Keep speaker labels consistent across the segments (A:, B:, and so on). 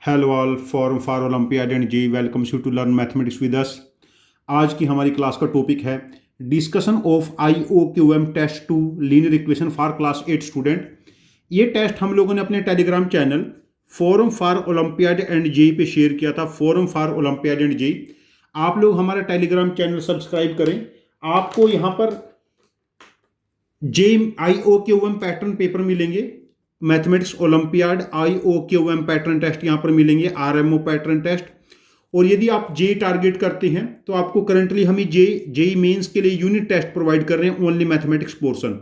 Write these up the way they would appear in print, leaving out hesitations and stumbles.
A: Hello all forum for olympiad and JEE welcomes you to learn mathematics with us. आज की हमारी class का topic है discussion of IOQM test to linear equation for class 8 student. ये test हम लोगों ने अपने Telegram channel forum for olympiad and JEE पे शेयर किया था। Forum for olympiad and JEE, आप लोग हमारा टेलीग्राम चैनल सब्सक्राइब करें। आपको यहाँ पर IOQM पैटर्न पेपर मिलेंगे, mathematics olympiad IOQM pattern test यहाँ पर मिलेंगे, RMO पैटर्न टेस्ट। और यदि आप जे टारगेट करते हैं तो आपको करंटली हम जेई मेंस के लिए यूनिट टेस्ट प्रोवाइड कर रहे हैं, ओनली मैथमेटिक्स पोर्शन।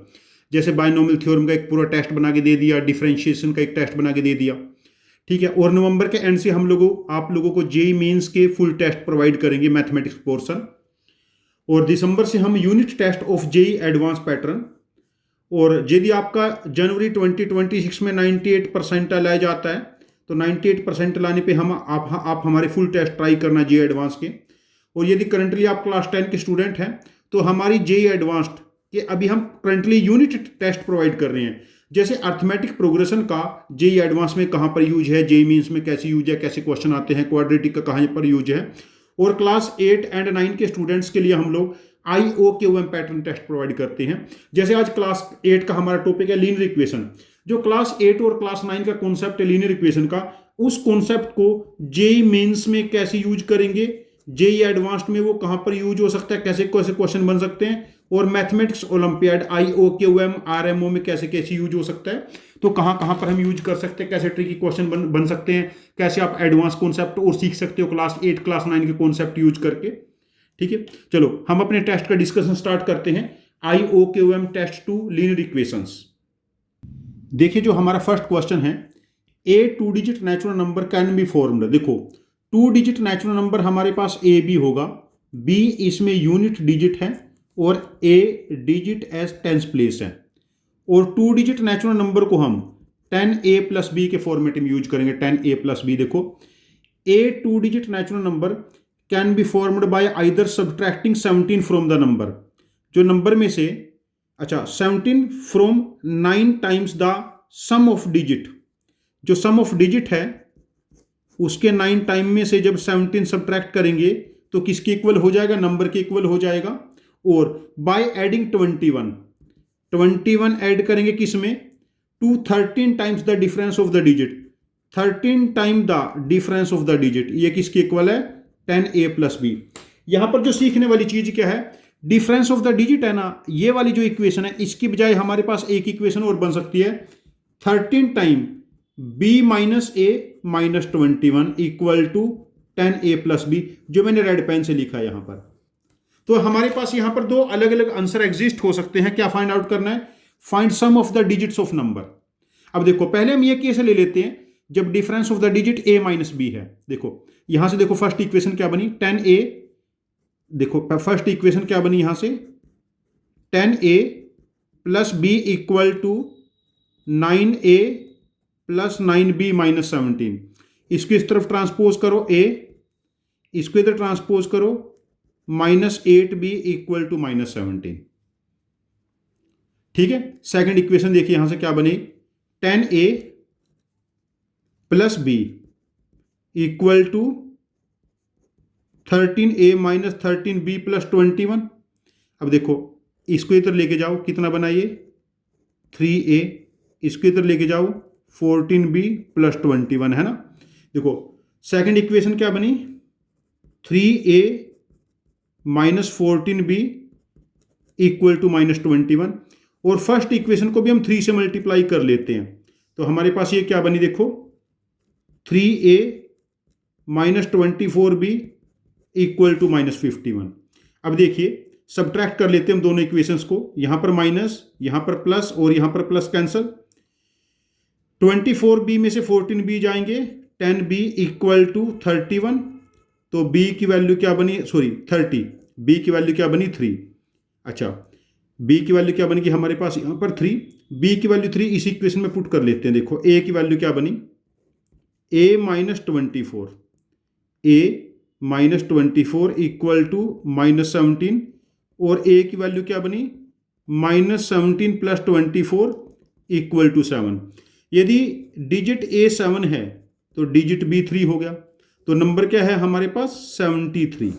A: जैसे बायनोमियल थ्योरम का एक पूरा टेस्ट बना के दे दिया, डिफरेंशिएशन का एक टेस्ट बना के दे दिया, ठीक है। और नवंबर के एंड से हम आप लोगों को जेई मेंस के फुल टेस्ट प्रोवाइड करेंगे, मैथमेटिक्स पोर्शन। और दिसंबर से हम unit test of JEE advance pattern. और यदि आपका जनवरी 2026 में 98 परसेंटाइल लाया जाता है तो 98 परसेंट लाने पे आप हमारे फुल टेस्ट ट्राई करना जे एडवांस के। और यदि करंटली आप क्लास 10 के स्टूडेंट हैं तो हमारी जे एडवांस्ड के अभी हम करंटली यूनिट टेस्ट प्रोवाइड कर रहे हैं। जैसे अर्थमेटिक प्रोग्रेशन का जे एडवांस में कहाँ पर यूज है, जे मीन्स में कैसे यूज है, कैसे क्वेश्चन आते हैं, क्वाड्रेटिक का कहाँ पर यूज है। और क्लास 8 एंड 9 के स्टूडेंट्स के लिए हम लोग IOQM पैटर्न टेस्ट प्रोवाइड करते हैं। जैसे आज क्लास 8 का हमारा टॉपिक है लीनियर इक्वेशन। जो क्लास 8 और क्लास 9 का कॉन्सेप्ट है लीनियर इक्वेशन का, उस कॉन्सेप्ट को जेई मेंस में कैसे यूज करेंगे, जेई एडवांस्ड में वो कहां पर यूज हो सकता है, कैसे कैसे क्वेश्चन बन सकते हैं, और मैथमेटिक्स ओलंपियाड IOQM RMO में कैसे कैसे यूज हो सकता है, तो कहां कहां पर हम यूज कर सकते हैं, कैसे ट्रिकी क्वेश्चन बन सकते हैं, कैसे आप एडवांस कॉन्सेप्ट और सीख सकते हो क्लास 8 क्लास 9 के कॉन्सेप्ट यूज करके। ठीक है, चलो हम अपने टेस्ट का डिस्कशन स्टार्ट करते हैं। IOQM test to linear equations. देखिए जो हमारा फर्स्ट क्वेश्चन है, a 2 digit natural number can be formed. देखो 2 डिजिट नेचुरल नंबर हमारे पास ए बी होगा, बी इसमें यूनिट डिजिट है और A digit as tens place है। और 2 डिजिट नेचुरल नंबर को हम 10a प्लस बी के फॉर्मेट में यूज करेंगे, 10a प्लस बी। देखो A 2 digit natural number can be formed by either subtracting 17 from the number. जो नंबर में से 17 from 9 times the sum of digit. जो सम ऑफ डिजिट है उसके 9 टाइम में से जब 17 सब्ट्रैक्ट करेंगे तो किसके इक्वल हो जाएगा, नंबर के इक्वल हो जाएगा। और बाय एडिंग 21 ऐड करेंगे किस में, to 13 times the difference of the digit, 13 time the difference of the digit. ये किसके इक्वल है, 10a प्लस बी। यहां पर जो सीखने वाली चीज क्या है, डिफरेंस ऑफ द डिजिट है ना, ये वाली जो इक्वेशन है इसकी बजाय हमारे पास एक इक्वेशन और बन सकती है, 13 time b minus a minus 21 equal to 10a plus B, जो मैंने रेड पेन से लिखा है यहां पर। तो हमारे पास यहां पर दो अलग अलग आंसर एग्जिस्ट हो सकते हैं। क्या फाइंड आउट करना है, find sum of the digits of number. अब देखो पहले हम ये केस ले लेते हैं जब difference of the digit a minus B है। देखो यहां से देखो फर्स्ट इक्वेशन क्या बनी, 10a। देखो फर्स्ट इक्वेशन क्या बनी यहां से, 10a plus B equal to 9a plus 9b minus 17। इसको इस तरफ ट्रांसपोज करो a, इसको इधर ट्रांसपोज करो minus 8b equal to minus 17। ठीक है, सेकंड इक्वेशन देखिए यहां से क्या बनी, 10a plus B equal to 13a minus 13b plus 21। अब देखो इसको इधर लेके जाओ, कितना बना ये 3a, इसको इधर लेके जाओ 14b प्लस 21 है ना। देखो सेकंड इक्वेशन क्या बनी, 3a minus 14b equal to minus 21। और फर्स्ट इक्वेशन को भी हम 3 से मल्टीप्लाई कर लेते हैं तो हमारे पास ये क्या बनी, देखो 3a minus 24b equal to minus 51। अब देखिए सब्ट्रैक्ट कर लेते हैं हम दोनों इक्वेशंस को, यहां पर माइनस यहां पर प्लस और यहां पर प्लस कैंसल। 24b में से 14b जाएंगे, 10b इक्वल टू 31। तो b की वैल्यू क्या बनी, सॉरी 30, b की वैल्यू क्या बनी 3। अच्छा b की वैल्यू क्या बनेगी हमारे पास यहां पर 3, b की वैल्यू 3 इस इक्वेशन में पुट कर लेते हैं। देखो a की वैल्यू क्या बनी, a minus 24, a minus 24 equal to minus 17। और a की वैल्यू क्या बनी, माइनस 17 प्लस 24 इक्वल टू 7। यदि डिजिट a 7 है तो डिजिट भी 3 हो गया। तो नंबर क्या है हमारे पास 73।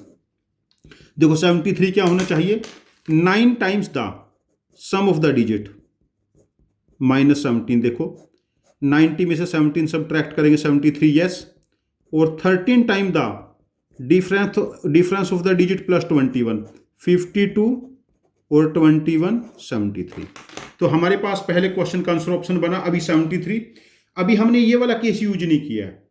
A: देखो 73 क्या होना चाहिए, 9 times the sum of the digit -17। देखो 90 में से 17 सब्ट्रैक्ट करेंगे 73, यस। और 13 time the difference of the digit plus 21, 52 और 21 73। तो हमारे पास पहले क्वेश्चन का आंसर ऑप्शन बना अभी 73। अभी हमने ये वाला केस यूज नहीं किया है।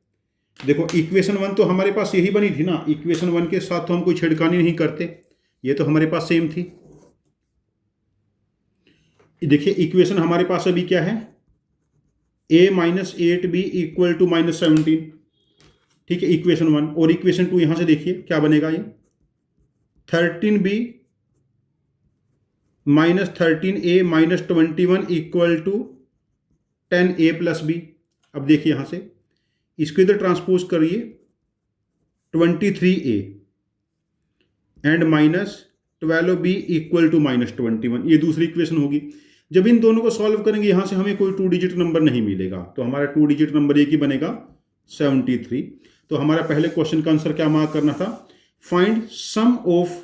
A: देखो इक्वेशन 1 तो हमारे पास यही बनी थी ना, इक्वेशन 1 के साथ तो हम कोई छेड़खानी नहीं करते, ये तो हमारे पास सेम थी। देखिए इक्वेशन हमारे पास अभी क्या है, a minus 8b equal to -17, ठीक है, इक्वेशन 1। और इक्वेशन 2 यहां से देखिए क्या बनेगा, ये 13b minus 13a minus 21 equal to 10a plus b। अब देखिए यहां से इसको इधर ट्रांसपोज करिए, 23a and minus 12b equal to -21, ये दूसरी इक्वेशन होगी। जब इन दोनों को सॉल्व करेंगे यहां से हमें कोई 2 डिजिट नंबर नहीं मिलेगा, तो हमारा 2 डिजिट नंबर एक ही बनेगा 73। तो हमारा पहले क्वेश्चन का आंसर क्या मार्क करना था, find sum of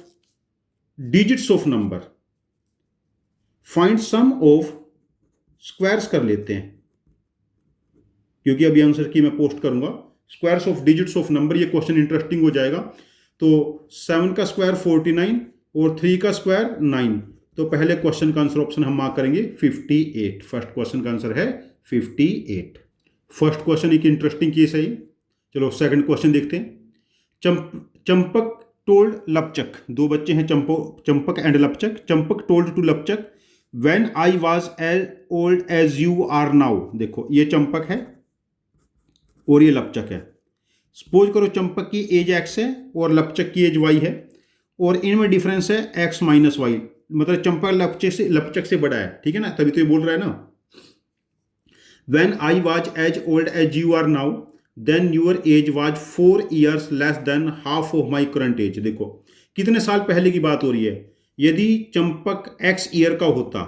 A: digits of number, find sum of squares कर लेते हैं, क्योंकि अभी आंसर की मैं पोस्ट करूंगा squares of digits of number, ये क्वेश्चन इंटरेस्टिंग हो जाएगा। तो 7 का स्क्वायर 49 और 3 का स्क्वायर 9। तो पहले क्वेश्चन का आंसर ऑप्शन हम मार्क करेंगे 58। फर्स्ट क्वेश्चन का आंसर है 58। फर्स्ट क्वेश्चन एक इंटरेस्टिंग केस है ये। चलो सेकंड क्वेश्चन देखते हैं। चंपक टोल्ड लपचक, दो बच्चे हैं Champak and Lapchak. Champak told to Lapchak when I was as old as you are now. देखो ये चंपक है और ये लपचक है। सपोज करो चंपक की एज x है और लपचक की एज y है, और इनमें डिफरेंस है x माइनस वाई, मतलब चंपक लपचक से बड़ा है, ठीक है ना, तभी तो ये बोल रहा है ना। When I was as old as you are now then your age was 4 years less than half of my current age. देखो कितने साल पहले की बात हो रही है। यदि चंपक x ईयर का होता,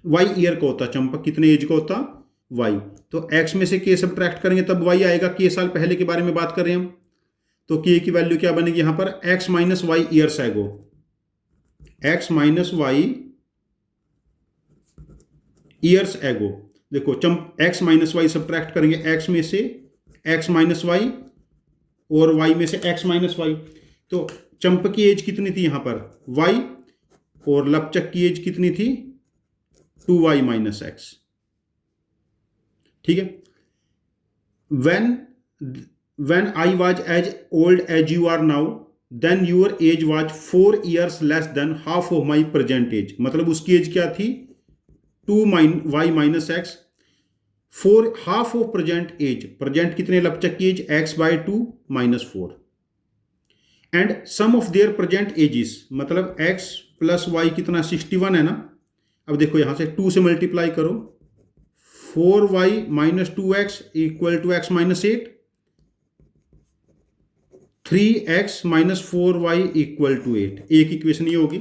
A: y ईयर का होता, चंपक कितने एज का होता, y, तो x में से k सब्ट्रैक्ट करेंगे तब y आएगा। k साल पहले के बारे में बात कर रहे हैं हम, तो k की वैल्यू क्या बनेगी यहां पर, x minus Y years ago, x minus Y years ago. देखो x माइनस वाई सब्ट्रैक्ट करेंगे, x में से x माइनस वाई और y में से x माइनस वाई। तो चंपक की एज कितनी थी यहां पर y, और लपचक की एज कितनी थी 2y माइनस x, ठीक है। when I was as old as you are now then your age was 4 years less than half of my present age। मतलब उसकी एज क्या थी 2y minus X, 4 half of present age. Present कितने लपचक की age x by 2 minus 4 and sum of their present ages, मतलब x plus Y कितना 61 है ना। अब देखो यहां से 2 से मल्टीप्लाई करो, 4y minus 2x equal to x minus 8, 3x minus 4y equal to 8। एक इक्वेशन ये होगी,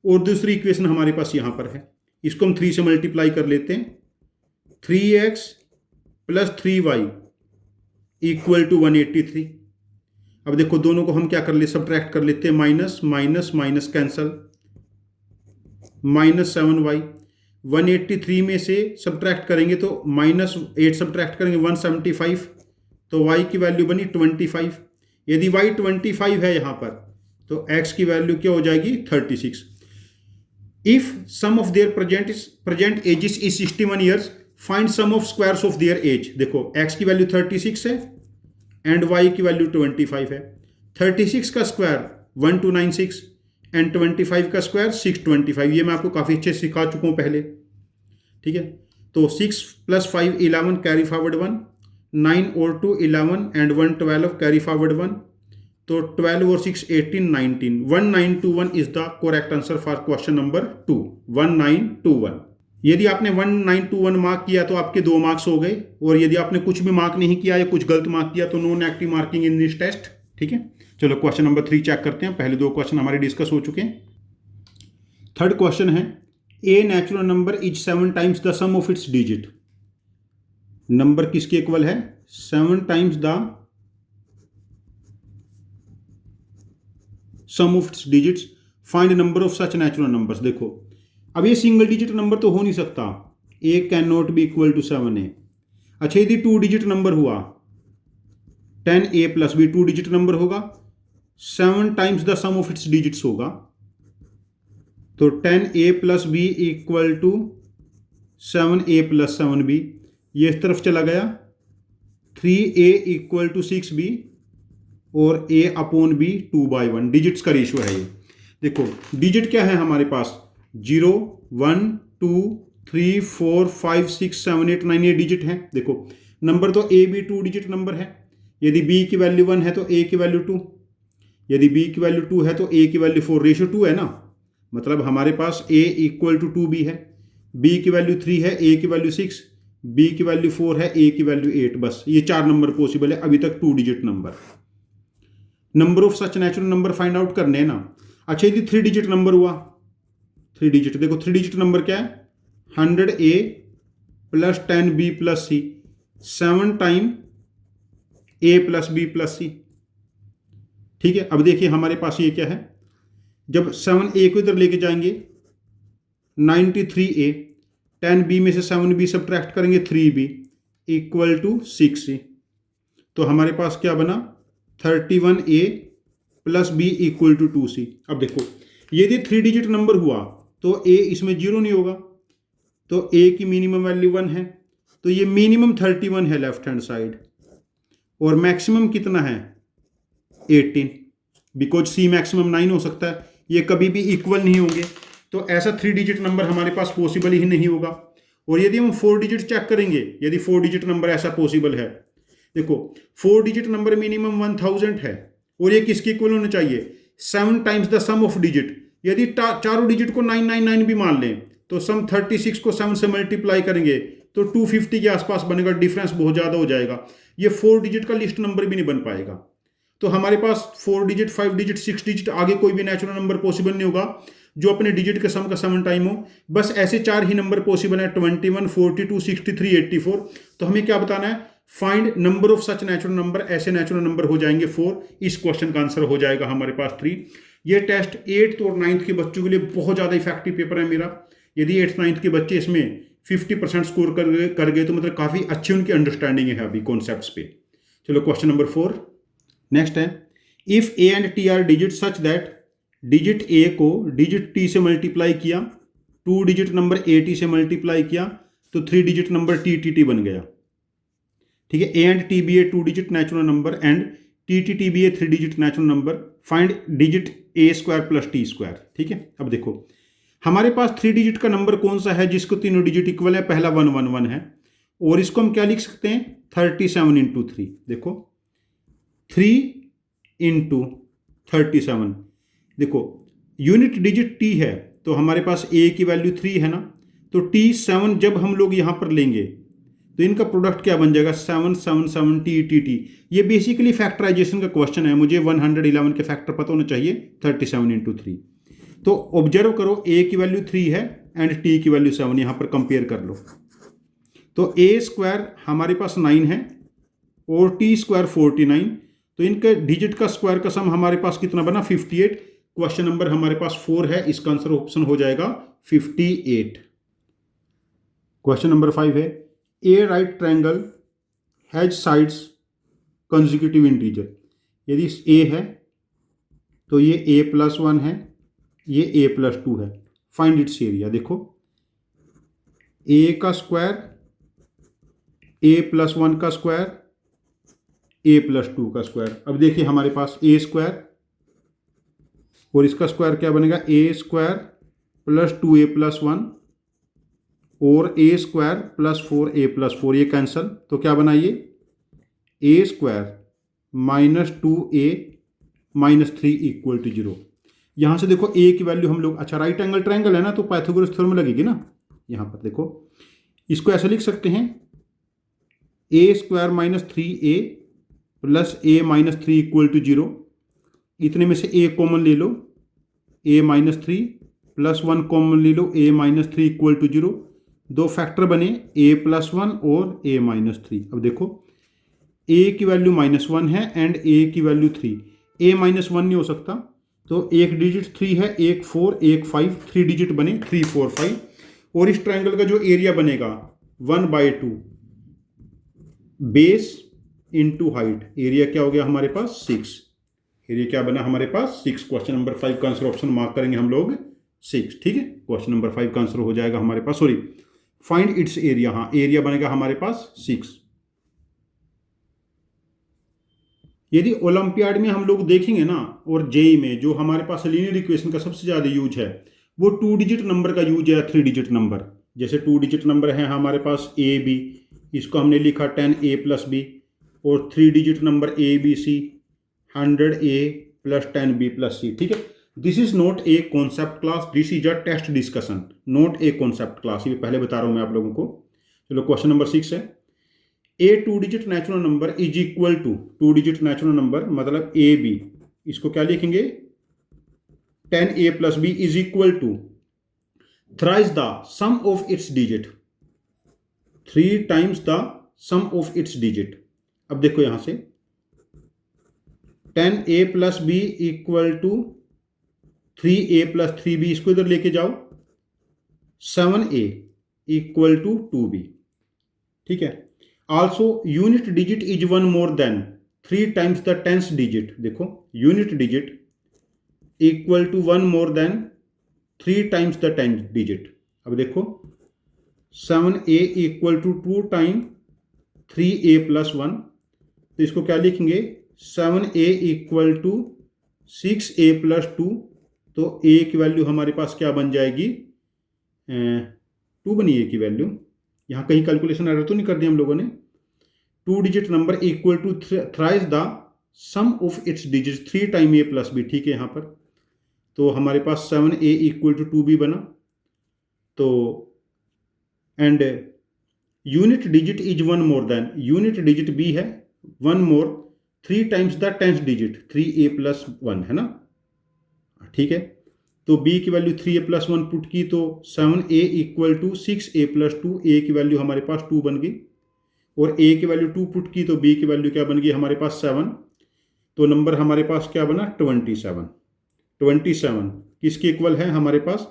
A: और दूसरी इक्वेशन हमारे पास यहां पर है, इसको हम 3 से मल्टीप्लाई कर लेते हैं, 3x plus 3y equal to 183। अब देखो दोनों को हम क्या कर ले, सब्ट्रैक्ट कर लेते हैं, minus minus minus cancel, minus 7y। 183 में से सब्ट्रैक्ट करेंगे तो माइनस 8 सब्ट्रैक्ट करेंगे 175, तो y की वैल्यू बनी 25। यदि y 25 है यहां पर तो x की वैल्यू क्या हो जाएगी 36। If sum of their present ages is 61 years find sum of squares of their age. देखो x की वैल्यू 36 है एंड y की वैल्यू 25 है। 36 का स्क्वायर 1296 एंड 25 का स्क्वायर 625। ये मैं आपको काफ़ी अच्छे से सिखा चुका हूँ पहले, ठीक है। तो 6 प्लस 5 11 कैरी फॉरवर्ड 1, 9 और 2 11 एंड 1 12 कैरी फॉरवर्ड 1, तो 12 और 6 18 19। 1921 is the correct answer for question number 2, 1921। यदि आपने 1921 मार्क किया तो आपके 2 मार्क्स हो गए, और यदि आपने कुछ भी मार्क नहीं किया या कुछ गलत मार्क किया तो no negative marking in this test, ठीक है। चलो क्वेश्चन नंबर 3 चेक करते हैं। पहले 2 क्वेश्चन हमारे डिस्कस हो चुके हैं। थर्ड क्वेश्चन है, a natural number is 7 times the sum of its digit. Number किसके इक्वल है? 7 times the sum of its digits, find number of such natural numbers. देखो अब ये सिंगल डिजिट नंबर तो हो नहीं सकता, a can not be equal to 7a। अच्छा यदि 2 डिजिट नंबर हुआ 10a plus B, 2 digit number होगा, 7 times the sum of its digits होगा, तो 10a plus B equal to 7a plus 7b। ये इस तरफ चला गया, 3a इक्वल टू 6b और a अपॉन b 2/1। डिजिट्स का रेशियो है ये। देखो डिजिट क्या है हमारे पास? 0 1 2 3 4 5 6 7 8 9 ये डिजिट है। देखो नंबर तो a b 2 डिजिट नंबर है। यदि b की वैल्यू 1 है तो a की वैल्यू 2, यदि b की वैल्यू 2 है तो a की वैल्यू 4, रेशियो 2 है ना, मतलब हमारे पास a इक्वल टू 2b है, b की वैल्यू 3 है, a की वैल्यू 6, b की वैल्यू 4 है, a की वैल्यू 8। बस ये 4 नंबर पॉसिबल है अभी तक 2 digit number. Number of such natural number find out करने हैं ना। अच्छा यदि 3 डिजिट नंबर हुआ, 3 डिजिट, देखो 3 डिजिट नंबर क्या है? 100a plus 10b plus c, 7 time a plus b plus c। ठीक है, अब देखिए हमारे पास ये क्या है, जब 7a को इधर लेके जाएंगे 93a, 10b में से 7b सब्ट्रैक्ट करेंगे 3b इक्वल टू 6c, तो हमारे पास क्या बना? 31a plus b equal to 2c। अब देखो यदि 3 डिजिट नंबर हुआ तो a इसमें 0 नहीं होगा, तो a की मिनिमम वैल्यू 1 है, तो ये मिनिमम 31 है लेफ्ट हैंड साइड, और मैक्सिमम कितना है? 18, बिकॉज c मैक्सिमम 9 हो सकता है, ये कभी भी इक्वल नहीं होंगे, तो ऐसा 3 डिजिट नंबर हमारे पास पॉसिबल ही नहीं होगा। और यदि हम 4 डिजिट चेक करेंगे, यदि 4 डिजिट नंबर ऐसा पॉसिबल है, देखो 4 डिजिट नंबर मिनिमम 1000 है, और ये किसके इक्वल होना चाहिए? 7 times the sum of digit. यदि चारों डिजिट को 999 भी मान लें तो सम 36 को 7 से मल्टीप्लाई करेंगे तो 250 के आसपास बनेगा, डिफरेंस बहुत ज़्यादा हो जाएगा, ये 4 डिजिट का लिस्ट नंबर भी नहीं बन पाएगा। तो हमारे पास 4 डिजिट 5 डिजिट 6 डिजिट आगे कोई भी नेचुरल नंबर पॉसिबल नहीं होगा जो अपने डिजिट के सम का 7 टाइम हो। बस ऐसे 4 ही नंबर पॉसिबल है, 21 42 63 84। तो हमें क्या बताना है? Find number of such natural number. ऐसे नेचुरल नंबर हो जाएंगे 4। इस क्वेश्चन का आंसर हो जाएगा हमारे पास 3। ये टेस्ट 8th और 9th के बच्चों के लिए बहुत ज़्यादा इफेक्टिव पेपर है मेरा। यदि 8th 9th के बच्चे इसमें 50% स्कोर कर गए तो मतलब काफ़ी अच्छी उनकी अंडरस्टैंडिंग है अभी कॉन्सेप्ट्स पे। चलो क्वेश्चन नंबर 4 नेक्स्ट है, if a and t are digit such that digit a को डिजिट टी से मल्टीप्लाई किया, 2 डिजिट नंबर ए टी से मल्टीप्लाई किया तो 3 digit number t t t बन गया। ठीक है, a and t be a 2 digit natural number and t t t be a 3 digit natural number, find digit a square plus t square. ठीक है, अब देखो हमारे पास 3 डिजिट का नंबर कौन सा है जिसको तीनों डिजिट इक्वल है? पहला 111 है, और इसको हम क्या लिख सकते हैं? 37 इंटू 3। देखो 3 इंटू 37, देखो यूनिट डिजिट टी है तो हमारे पास ए की वैल्यू 3 है ना, तो टी 7 जब हम लोग यहाँ पर लेंगे तो इनका प्रोडक्ट क्या बन जाएगा? 7 7 7 टी टी टी। ये बेसिकली फैक्टराइजेशन का क्वेश्चन है, मुझे 111 के फैक्टर पता होना चाहिए, 37 इंटू 3। तो ऑब्जर्व करो ए की वैल्यू 3 है एंड टी की वैल्यू 7, यहाँ पर कंपेयर कर लो। तो ए स्क्वायर हमारे पास 9 है और टी स्क्वायर 49, तो इनके डिजिट का स्क्वायर का सम हमारे पास कितना बना? 58। क्वेश्चन नंबर हमारे पास 4 है, इसका आंसर ऑप्शन हो जाएगा 58। क्वेश्चन नंबर 5 है, a right triangle has sides consecutive integer. यदि ए है तो ये a प्लस 1 है, ये a प्लस 2 है, फाइंड इट्स एरिया। देखो a का स्क्वायर, a प्लस 1 का स्क्वायर, a प्लस 2 का स्क्वायर। अब देखिए हमारे पास a स्क्वायर और इसका स्क्वायर क्या बनेगा? a square plus 2a plus 1 और a square plus 4a plus 4, ये कैंसल, तो क्या बना ये? a square minus 2a minus 3 equal to 0। यहाँ से देखो a की वैल्यू हम लोग, अच्छा राइट एंगल ट्रायंगल है ना, तो पाइथागोरस थ्योरम लगेगी ना। यहाँ पर देखो इसको ऐसा लिख सकते हैं, a square minus 3a plus a minus 3 equal to 0। इतने में से a कॉमन ले लो, a माइनस 3 प्लस 1 कॉमन ले लो, a माइनस 3 इक्वल टू 0। दो फैक्टर बने a+1 और a-3। अब देखो a की वैल्यू -1 है एंड a की वैल्यू 3, a-1 नहीं हो सकता, तो एक डिजिट 3 है, एक 4, एक 5, 3 डिजिट बने 3, 4, 5। और इस ट्रायंगल का जो एरिया बनेगा 1/2 बेस इंटू हाइट, एरिया क्या हो गया हमारे पास 6। एरिया क्या बना हमारे पास 6। क्वेश्चन नंबर 5 का आंसर ऑप्शन मार्क करेंगे हम लोग 6। ठीक है, क्वेश्चन नंबर 5 का आंसर हो जाएगा हमारे पास, सॉरी फाइंड इट्स एरिया, हाँ एरिया बनेगा हमारे पास 6। यदि ओलंपियाड में हम लोग देखेंगे ना और जेई में जो हमारे पास लीनियर इक्वेशन का सबसे ज़्यादा यूज है वो 2 डिजिट नंबर का यूज है, 3 डिजिट नंबर। जैसे 2 डिजिट नंबर है हमारे पास ए बी, इसको हमने लिखा 10a + b, और 3 digit number A B C 100a + 10b + c। ठीक है, this is not a concept class, this is a test discussion, not a concept class, ये पहले बता रहा हूं मैं आप लोगों को। चलो क्वेश्चन नंबर 6 है, a 2 digit natural number is equal to, 2 digit natural number मतलब ए बी, इसको क्या लिखेंगे 10a + b is equal to thrice the sum of its digit, 3 times the sum of its digit. अब देखो यहां से 10a + b equal to 3a + 3b, इसको इधर लेके जाओ 7a इक्वल टू 2b। ठीक है, also unit digit is 1 more than 3 times the tens digit, देखो unit digit equal to 1 more than 3 times the tens digit. अब देखो 7a equal to 2 time 3a + 1, तो इसको क्या लिखेंगे 7a इक्वल टू 6a + 2, तो a की वैल्यू हमारे पास क्या बन जाएगी 2 बनी a की वैल्यू। यहाँ कहीं कैलकुलेशन एरर तो नहीं कर दिया हम लोगों ने। 2 digit number equal to thrice the sum of its digit 3 time a + b। ठीक है, यहाँ पर तो हमारे पास 7a इक्वल टू 2b बना, तो and unit digit is 1 more then, unit digit b है 1 मोर 3 times the tens digit 3a + 1 है ना। ठीक है, तो b की वैल्यू 3a + 1 पुट की तो 7a equal to 6a + 2, a की वैल्यू हमारे पास 2 बन गई, और a की वैल्यू 2 पुट की तो b की वैल्यू क्या बन गई हमारे पास 7, तो नंबर हमारे पास क्या बना 27। 27 किसके इक्वल है हमारे पास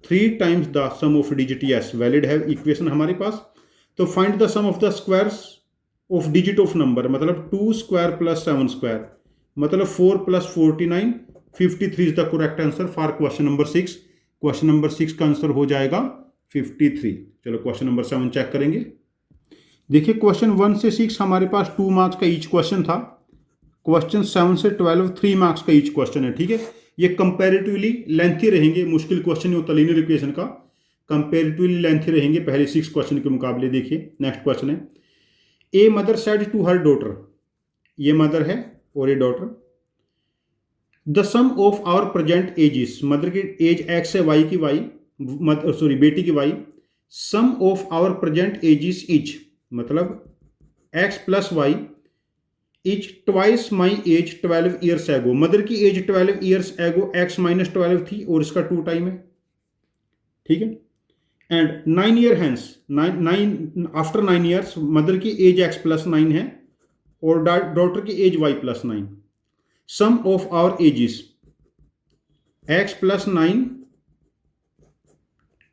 A: 3 times the sum of digit, yes valid है इक्वेशन हमारे पास। तो find the sum of the squares of digit of number, मतलब 2 स्क्वायर + 7 स्क्वायर मतलब 4 + 49, 53 is the correct answer for question number 6। Question number 6 का आंसर हो जाएगा 53। चलो क्वेश्चन नंबर 7 चेक करेंगे। देखिए क्वेश्चन 1 से 6 हमारे पास 2 मार्क्स का ईच क्वेश्चन था, क्वेश्चन 7 से 12 3 मार्क्स का ईच क्वेश्चन है। ठीक है, ये कंपैरेटिवली लेंथी रहेंगे, मुश्किल क्वेश्चन नहीं होता लीनियर इक्वेशन का, कंपैरेटिवली लेंथी रहेंगे पहले 6 क्वेश्चन के मुकाबले। देखिए नेक्स्ट क्वेश्चन है, a mother said to her daughter, ये मदर है और ये daughter, the sum of our present ages, mother की एज एक्स है, वाई की वाई, सॉरी बेटी की Y, sum of our present ages is, मतलब X + Y is twice my age 12 years ago, mother की एज 12 ईयर्स एगो एक्स - 12 थी और इसका 2 टाइम है। ठीक है, and 9 year hence, 9 after 9 years mother की एज एक्स + 9 है और डॉटर की age Y + 9, sum of our ages X + 9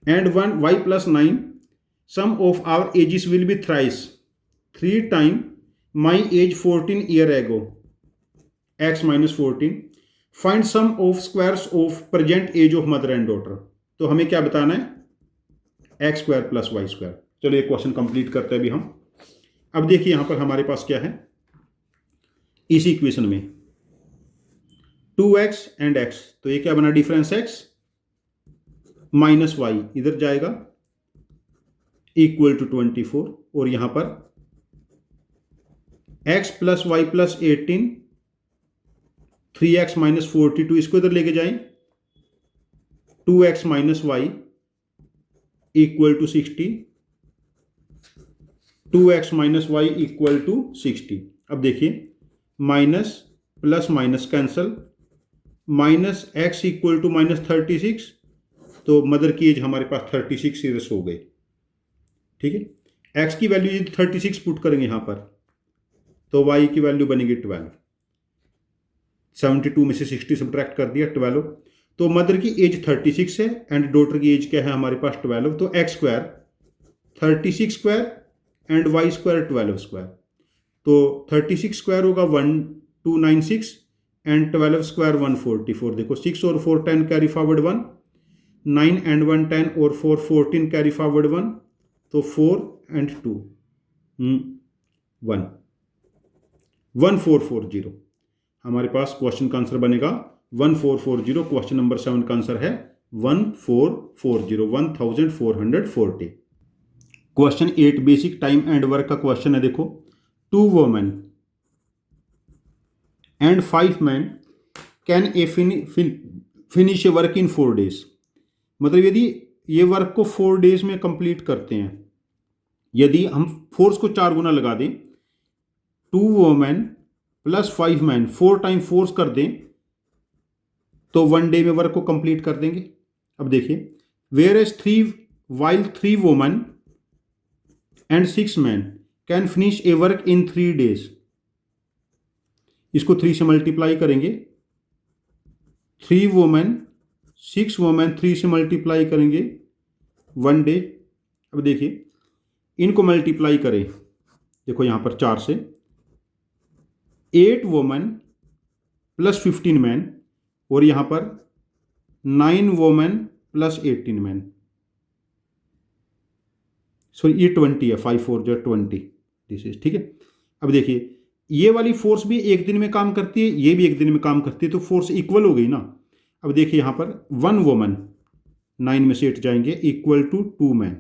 A: and 1 Y + 9, sum of our ages will be thrice 3 time my age 14 year ago X - 14, find sum of squares of present age of mother and daughter. तो हमें क्या बताना है x² + y²। चलो ये question complete करते हैं अभी हम। अब देखिए यहां पर हमारे पास क्या है इसी इक्वेशन में 2x एंड x, तो ये क्या बना डिफरेंस x - y इधर जाएगा इक्वल टू 24, और यहां पर x + y + 18, 3x - 42 इसको इधर लेके जाएं, 2x - y equal to 60, 2x - y equal to 60। अब देखिए minus plus minus cancel, -x equal to -36, तो मदर की एज हमारे पास 36 ईयर्स हो गई। ठीक है। x की वैल्यू यदि 36 पुट करेंगे यहाँ पर तो y की वैल्यू बनेगी 12। 72 में से 60 सब्ट्रैक्ट कर दिया 12। तो मदर की एज 36 है एंड डॉटर की एज क्या है हमारे पास 12। तो x square 36 square and y square 12 square. तो 36 स्क्वायर होगा 1296 एंड 12 स्क्वायर 144। देखो 6 और 4 10 कैरी फॉरवर्ड 1, 9 एंड 1 10 और 4 14 कैरी फॉरवर्ड 1। तो 4 एंड 2 1 1440 हमारे पास क्वेश्चन का आंसर बनेगा 1440। क्वेश्चन नंबर 7 का आंसर है 1440 1440। Question 8 basic time and work का क्वेश्चन है। देखो 2 women and 5 man can a finish a work in 4 days. मतलब यदि ये वर्क को 4 डेज में कंप्लीट करते हैं, यदि हम फोर्स को 4 गुना लगा दें, 2 women plus 5 man 4 time force कर दें तो 1 डे में वर्क को कंप्लीट कर देंगे। अब देखिए where as 3 women and 6 man can finish a work in 3 days. इसको 3 से मल्टीप्लाई करेंगे, 3 वुमेन 6 वुमेन 3 से मल्टीप्लाई करेंगे 1 डे। अब देखिए इनको मल्टीप्लाई करें, देखो यहां पर 4 से 8 वुमेन प्लस 15 मैन और यहां पर 9 वुमेन प्लस 18 मैन। सो ये 20 है, 5 4 जो 20 दिस इज, ठीक है। अब देखिए ये वाली फोर्स भी एक दिन में काम करती है, ये भी एक दिन में काम करती है, तो फोर्स इक्वल हो गई ना। अब देखिए यहां पर 1 वुमन 9 में से 8 जाएंगे इक्वल टू 2 मैन।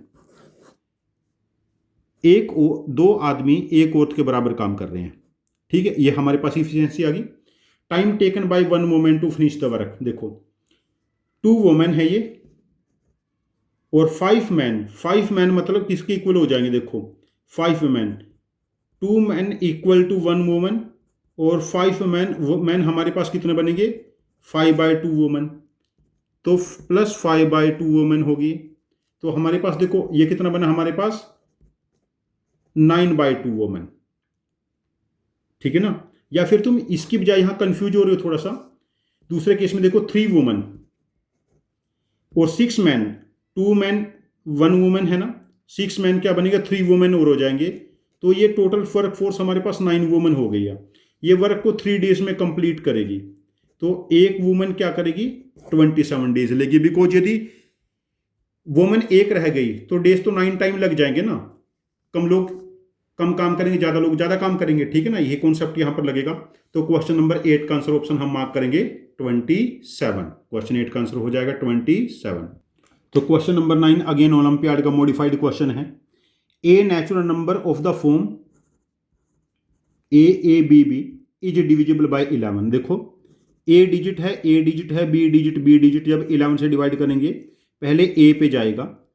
A: दो आदमी एक औरत के बराबर काम कर रहे हैं, ठीक है। ये हमारे पास इफिशियंसी आ गई। Time taken by 1 woman to finish the work. देखो 2 वुमेन है ये और 5 मैन मतलब किसके इक्वल हो जाएंगे। देखो 5 man 2 man equal to 1 woman और 5 मैन हमारे पास कितने बनेंगे 5/2 वुमन। तो प्लस 5/2 वुमन होगी। तो हमारे पास देखो ये कितना बना हमारे पास 9/2 वुमन, ठीक है ना। या फिर तुम इसकी बजाय यहां कंफ्यूज हो रहे हो थोड़ा सा, दूसरे केस में देखो 3 वुमन और 6 मैन, 2 मैन 1 वुमन है ना, 6 मैन क्या बनेगा 3 वुमेन और हो जाएंगे। तो ये टोटल वर्क फोर्स हमारे पास 9 वुमन हो गई है। ये वर्क को 3 डेज में कंप्लीट करेगी। तो एक वुमन क्या करेगी 27 डेज लेगी, बिकॉज यदि वुमन एक रह गई तो डेज तो 9 टाइम लग जाएंगे ना। कम लोग कम काम करेंगे, ज्यादा लोग ज्यादा काम करेंगे, ठीक है ना। ये कॉन्सेप्ट यहां पर लगेगा। तो क्वेश्चन नंबर 8 का आंसर ऑप्शन हम मार्क करेंगे 27। क्वेश्चन 8 का आंसर हो जाएगा 27। तो क्वेश्चन नंबर 9 अगेन ओलंपियाड का मॉडिफाइड क्वेश्चन है। A natural number of the form A B B is divisible by 11। देखो ए डिजिट है, बी डिजिट जब 11 से डिवाइड करेंगे पहले ए पे जाएगा,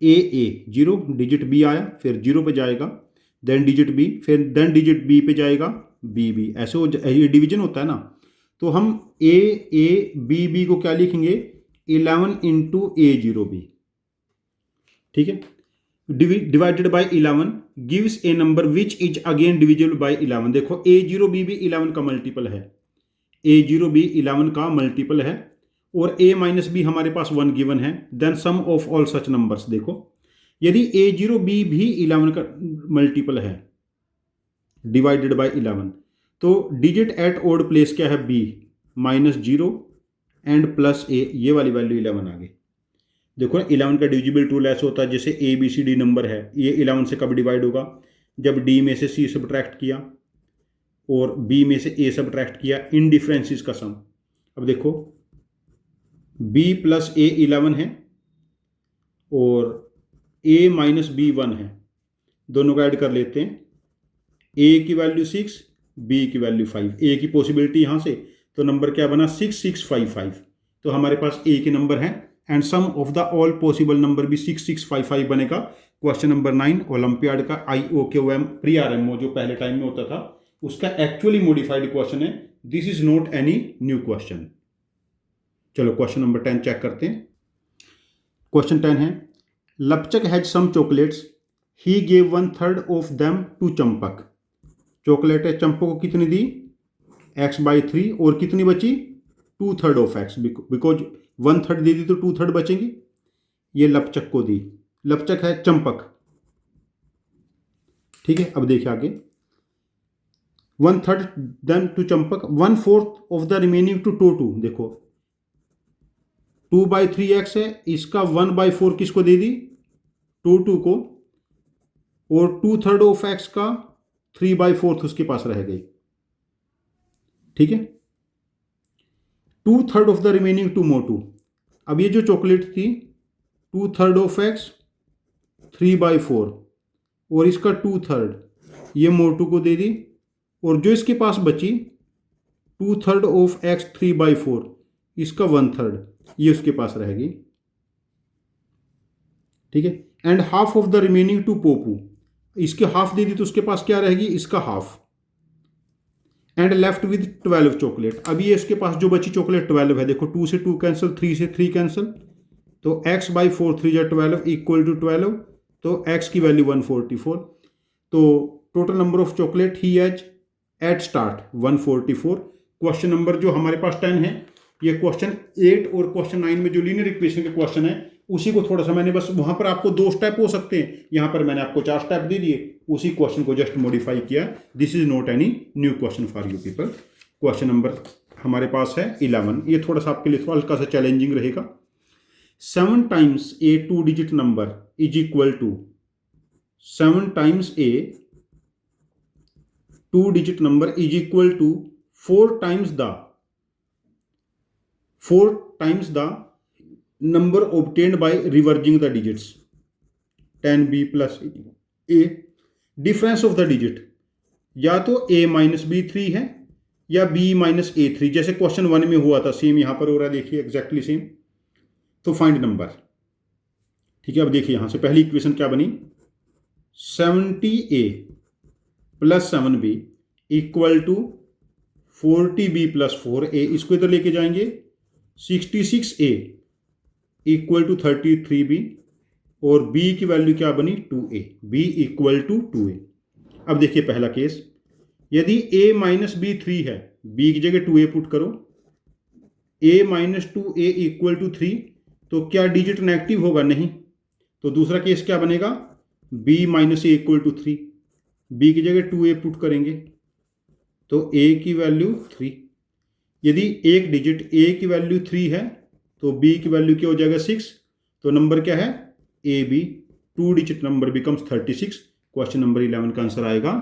A: ए 0, डिजिट बी आया फिर 0 पे जाएगा, देन डिजिट बी, फिर देन डिजिट बी पे जाएगा बी, ऐसे ये डिवीजन होता है ना। तो हम ए बी को क्या लिखेंगे 11 इंटू A0B, ठीक है। Divided by 11 gives A number which is again divisible by 11। देखो A0B भी 11 का मल्टीपल है, A0B 11 का मल्टीपल है और A माइनस बी हमारे पास 1 गिवन है। Then sum of all such numbers. देखो यदि A0B भी 11 का मल्टीपल है डिवाइडेड बाय 11 तो डिजिट एट ऑड प्लेस क्या है B -0 एंड प्लस A, ये वाली वैल्यू 11 आ गई। देखो 11 का डिविजिबल टूल ऐसा होता है जैसे ABCD नंबर है, ये 11 से कब डिवाइड होगा जब D में से C सब्ट्रैक्ट किया और B में से A सब्ट्रैक्ट किया, इन डिफरेंसेस का सम। अब देखो B प्लस A 11 है और A माइनस B 1 है, दोनों का ऐड कर लेते हैं। A की वैल्यू 6, B की वैल्यू 5, A की पॉसिबिलिटी यहाँ से, तो नंबर क्या बना 6655। तो हमारे पास A के नंबर हैं and sum of the all possible number भी 6655 बनेगा। क्वेश्चन नंबर 9 ओलंपियाड का IOQM प्री RMO जो पहले टाइम में होता था उसका एक्चुअली मॉडिफाइड क्वेश्चन है। This is not any new question. चलो क्वेश्चन नंबर 10 चेक करते हैं। क्वेश्चन 10 है Lapchak has some chocolates, he gave 1/3 of them to Champak. Chocolate है, चंपक को कितनी दी, x/3, और कितनी बची, 2/3 ऑफ x, बिकॉज 1/3 दे दी तो 2/3 बचेंगी। ये लपचक को दी, लपचक है चंपक, ठीक है। अब देखिए आगे, 1/3 then to Champak, 1/4 of the remaining to Totu. देखो 2/3x है, इसका 1/4 किसको दे दी, टोटू को, और 2/3 ऑफ x का 3/4 उसके पास रह गई, ठीक है। 2/3 ऑफ द रिमेनिंग टू मोटू। अब ये जो चॉकलेट थी 2/3 ऑफ x 3/4 और इसका 2/3 ये मोटू को दे दी, और जो इसके पास बची 2/3 ऑफ x 3/4 इसका 1/3 ये उसके पास रहेगी, ठीक है। And half of the remaining to Popu, इसके हाफ दे दी तो उसके पास क्या रहेगी, इसका half. And left with 12 chocolate. अब ये इसके पास जो बची चॉकलेट 12 है, देखो 2 से 2 कैंसिल, 3 से 3 कैंसिल, तो x/4 3 या 12 इक्वल टू 12, तो x की वैल्यू 144। तो total number of chocolate he has at start 144। Question number जो हमारे पास 10 है, ये क्वेश्चन 8 और क्वेश्चन 9 में जो लीनियर इक्वेशन के क्वेश्चन है उसी को थोड़ा सा मैंने बस, वहां पर आपको 2 स्टेप हो सकते हैं, यहां पर मैंने आपको 4 स्टेप दे दिए, उसी क्वेश्चन को जस्ट मॉडिफाई किया। This is not any new question for you people. Question number हमारे पास है 11, ये थोड़ा सा आपके लिए हल्का सा चैलेंजिंग रहेगा। 7 times a 2 digit number is equal to, 7 times a 2 digit number is equal to 4 times the number obtained by reversing the digits, 10b plus a। Difference of the digit या तो a माइनस बी 3 है या b minus ए 3, जैसे question 1 में हुआ था, same यहां पर हो रहा है, देखिए एग्जैक्टली सेम। तो फाइंड नंबर, ठीक है। अब देखिए यहां से पहली इक्वेशन क्या बनी, 70a plus 7b equal to 40b plus 4a, इसको इधर लेके जाएंगे, 66a इक्वल टू 33b, और b की वैल्यू क्या बनी, 2a, b equal to 2a। अब देखिए पहला केस, यदि a माइनस बी 3 है, b की जगह 2a पुट करो, a minus 2a equal to 3, तो क्या डिजिट नेगेटिव होगा, नहीं। तो दूसरा केस क्या बनेगा, b minus a equal to 3, b की जगह 2a पुट करेंगे, तो a की वैल्यू 3। यदि एक डिजिट a की वैल्यू 3 है तो b की वैल्यू क्या हो जाएगा, 6, तो नंबर क्या है, A B, 2 digit number becomes 36। Question number 11 का आंसर आएगा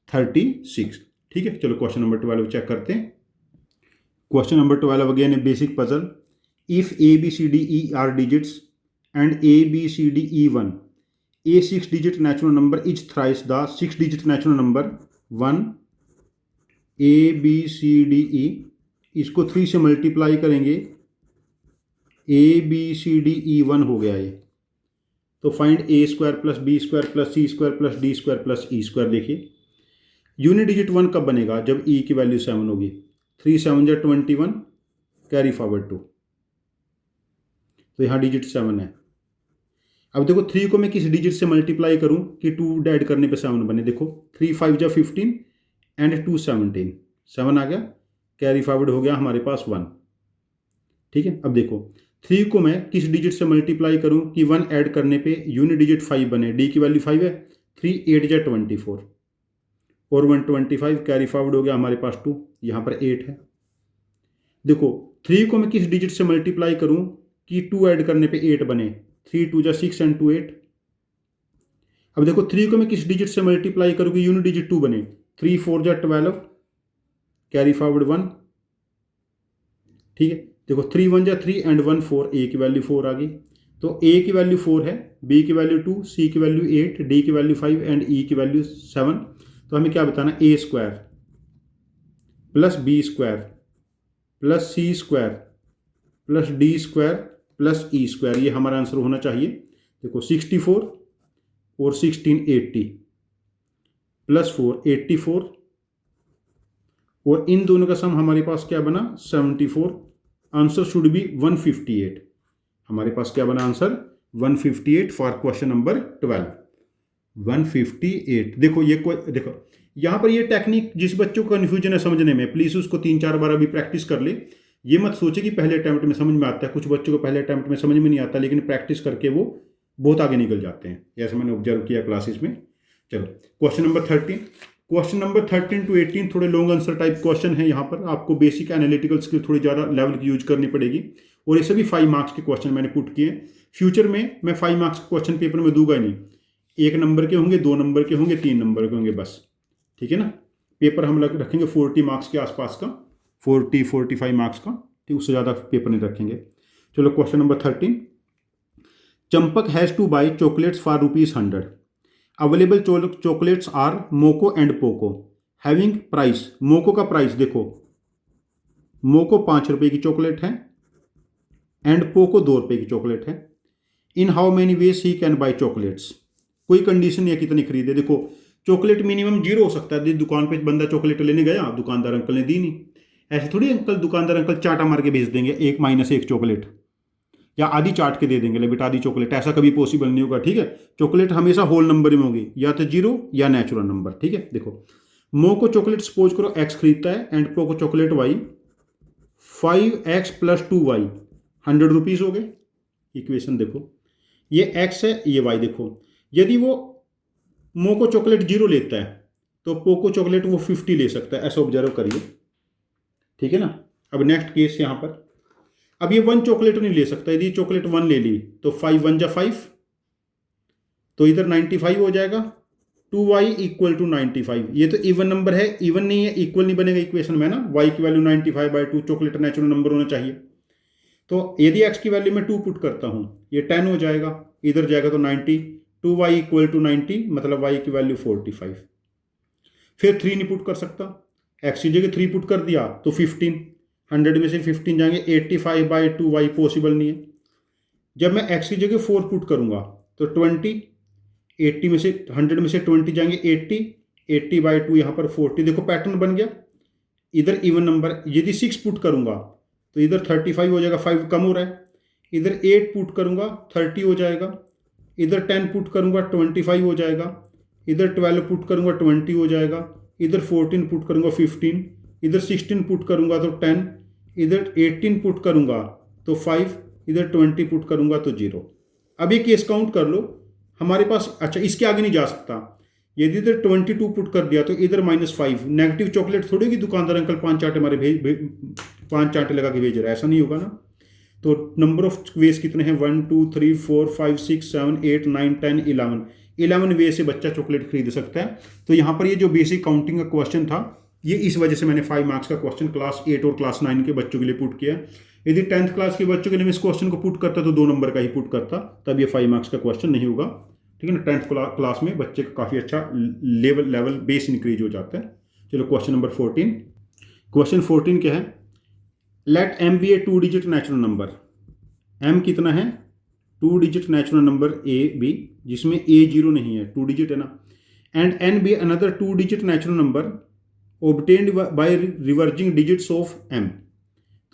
A: 36, ठीक है। चलो क्वेश्चन नंबर 12 चेक करते हैं। Question number 12 again a basic puzzle. If A B C D E are digits and A B C D E 1, a 6 digit natural number is thrice the 6 digit natural number 1, A B C D E, इसको 3 से multiply करेंगे, ए B C D E 1 हो गया ये। तो find A square plus B square plus C square plus D square plus E square. देखिए unit digit 1 कब बनेगा, जब ई की वैल्यू 7 होगी, 3 7 जा 21, कैरी फॉरवर्ड 2, तो यहाँ डिजिट 7 है। अब देखो 3 को मैं किस डिजिट से मल्टीप्लाई करूं कि 2 ऐड करने पे 7 बने, देखो 3 5 जा 15 एंड 2 17, 7 आ गया, कैरी फॉरवर्ड हो गया हमारे पास 1, ठीक है। अब देखो 3 को मैं किस डिजिट से मल्टीप्लाई करूं कि 1 ऐड करने पे यूनिट डिजिट 5 बने, डी की वैल्यू 5 है, 3 8 जा 24 और 125, कैरी फॉरवर्ड हो गया हमारे पास 2, यहाँ पर 8 है। देखो 3 को मैं किस डिजिट से मल्टीप्लाई करूं कि 2 ऐड करने पे 8 बने, 3 2 जा 6 एंड 2 8। अब देखो 3 को मैं किस डिजिट से मल्टीप्लाई करूं कि यूनिट डिजिट 2 बने, 3 4 जा 12, कैरी फॉरवर्ड 1, ठीक है। देखो 3 1 जा 3 एंड 1 4, ए की वैल्यू 4 आ गई, तो ए की वैल्यू 4 है, बी की वैल्यू 2, सी की वैल्यू 8, डी की वैल्यू 5 एंड ई की वैल्यू 7। तो हमें क्या बताना, A square plus B square plus C square plus D square plus E square, ये हमारा आंसर होना चाहिए। देखो 64 और 16 80 प्लस 4 84, और इन दोनों का सम हमारे पास क्या बना, 74। आंसर शुड बी 158, हमारे पास क्या बना आंसर 158 फॉर क्वेश्चन नंबर 12। 158। देखो ये देखो यहाँ पर ये टेक्निक जिस बच्चों को कन्फ्यूजन है समझने में, प्लीज़ उसको 3-4 बार अभी प्रैक्टिस कर ले। ये मत सोचे कि पहले अटैम्प्ट में समझ में आता है, कुछ बच्चों को पहले अटैम्प्ट में समझ में नहीं आता, लेकिन प्रैक्टिस करके वो बहुत आगे निकल जाते हैं, ऐसा मैंने ऑब्जर्व किया क्लासेस में। चलो question number 13। Question number 13 to 18 थोड़े लॉन्ग आंसर टाइप क्वेश्चन है। यहाँ पर आपको बेसिक एनालिटिकल स्किल थोड़ी ज़्यादा लेवल की यूज करनी पड़ेगी, और ये सभी 5 मार्क्स के क्वेश्चन मैंने पुट किए। फ्यूचर में मैं 5 मार्क्स के क्वेश्चन पेपर में दूंगा ही नहीं, 1 नंबर के होंगे, 2 नंबर के होंगे, 3 नंबर के होंगे बस, ठीक है ना। पेपर हम रखेंगे 40 मार्क्स के आसपास का, 40-45 मार्क्स का, ठीक, उससे ज़्यादा पेपर नहीं रखेंगे। चलो question number 13। Champak has to buy chocolates for ₹100। Available chocolates are Moko and Poko having price. Moko का प्राइस देखो, मोको 5 रुपये की चॉकलेट है एंड पोको 2 रुपये की चॉकलेट है। In how many ways he can buy chocolates. कोई कंडीशन नहीं है कितनी खरीदे। देखो चॉकलेट मिनिमम 0 हो सकता है, दुकान पे बंदा चॉकलेट लेने गया, दुकानदार अंकल ने दी नहीं, ऐसे थोड़ी दुकानदार अंकल चाटा मार के भेज देंगे 1 - 1 चॉकलेट, या आधी चाट के दे देंगे, ले बेटा आधी चॉकलेट, ऐसा कभी पॉसिबल नहीं होगा, ठीक है। चॉकलेट हमेशा होल नंबर में होगी, या तो 0 या नेचुरल नंबर, ठीक है। देखो मो को चॉकलेट सपोज करो x खरीदता है एंड पो को chocolate y, 5x + 2y 100 rupees हो गए। इक्वेशन देखो, ये x है, ये y। देखो यदि वो मो को चॉकलेट 0 लेता है तो पो को चॉकलेट वो 50 ले सकता है, ऐसा ऑब्जर्व करिए, ठीक है ना। अब नेक्स्ट केस यहाँ पर, अब ये 1 चॉकलेट नहीं ले सकता, यदि चॉकलेट 1 ले ली तो 5 × 5, तो इधर 95 हो जाएगा। 2y = 95। ये तो इवन नंबर है, इवन नहीं है, इक्वल नहीं बनेगा इक्वेशन में ना। y की वैल्यू 95/2, चॉकलेट नेचुरल नंबर होना चाहिए। तो यदि x की वैल्यू में 2 पुट करता हूँ, ये 10 हो जाएगा, इधर जाएगा तो 90। 2y = 90, मतलब y की वैल्यू 45। फिर 3 नहीं पुट कर सकता, x की जगह 3 पुट कर दिया तो 15, 100 में से 15 जाएंगे, 85/2y पॉसिबल नहीं है। जब मैं x की जगह 4 पुट करूंगा तो 20, 80 में से 100 में से 20 जाएंगे 80, 80/2 यहाँ पर 40। देखो पैटर्न बन गया, इधर इवन नंबर। यदि 6 पुट करूंगा तो इधर 35 हो जाएगा, 5 कम हो रहा है। इधर 8 पुट करूंगा 30 हो जाएगा, इधर 10 पुट करूंगा 25 हो जाएगा, इधर 12 पुट करूंगा 20 हो जाएगा, इधर 14 पुट करूंगा 15, इधर 16 पुट करूंगा तो 10, इधर 18 पुट करूंगा तो 5, इधर 20 पुट करूंगा तो 0। अब ये केस काउंट कर लो हमारे पास। अच्छा इसके आगे नहीं जा सकता, यदि इधर 22 पुट कर दिया तो इधर -5। नेगेटिव चॉकलेट थोड़ी कि दुकानदार अंकल 5 चांटे हमारे 5 चांटे लगा के भेज रहा है, ऐसा नहीं होगा ना। तो नंबर ऑफ वेज कितने हैं, 1 2 3 4 5 6 7 8 9 10 11 वे से बच्चा चॉकलेट खरीद सकता है। तो यहाँ पर ये जो बेसिक काउंटिंग का क्वेश्चन था, ये इस वजह से मैंने 5 मार्क्स का क्वेश्चन क्लास 8 और क्लास 9 के बच्चों के लिए पुट किया। यदि 10th क्लास के बच्चों के लिए मैं इस क्वेश्चन को पुट करता तो 2 नंबर का ही पुट करता, तब ये 5 मार्क्स का क्वेश्चन नहीं होगा, ठीक है ना। 10th क्लास में बच्चे का काफ़ी अच्छा लेवल बेस इंक्रीज हो जाता है। चलो क्वेश्चन नंबर 14। क्वेश्चन 14 क्या है, late m be a 2 digit natural number. m कितना है, 2 digit natural number a b, जिसमें a 0 नहीं है, 2 डिजिट है ना। And n be another 2 digit natural number obtained by reversing digits of m।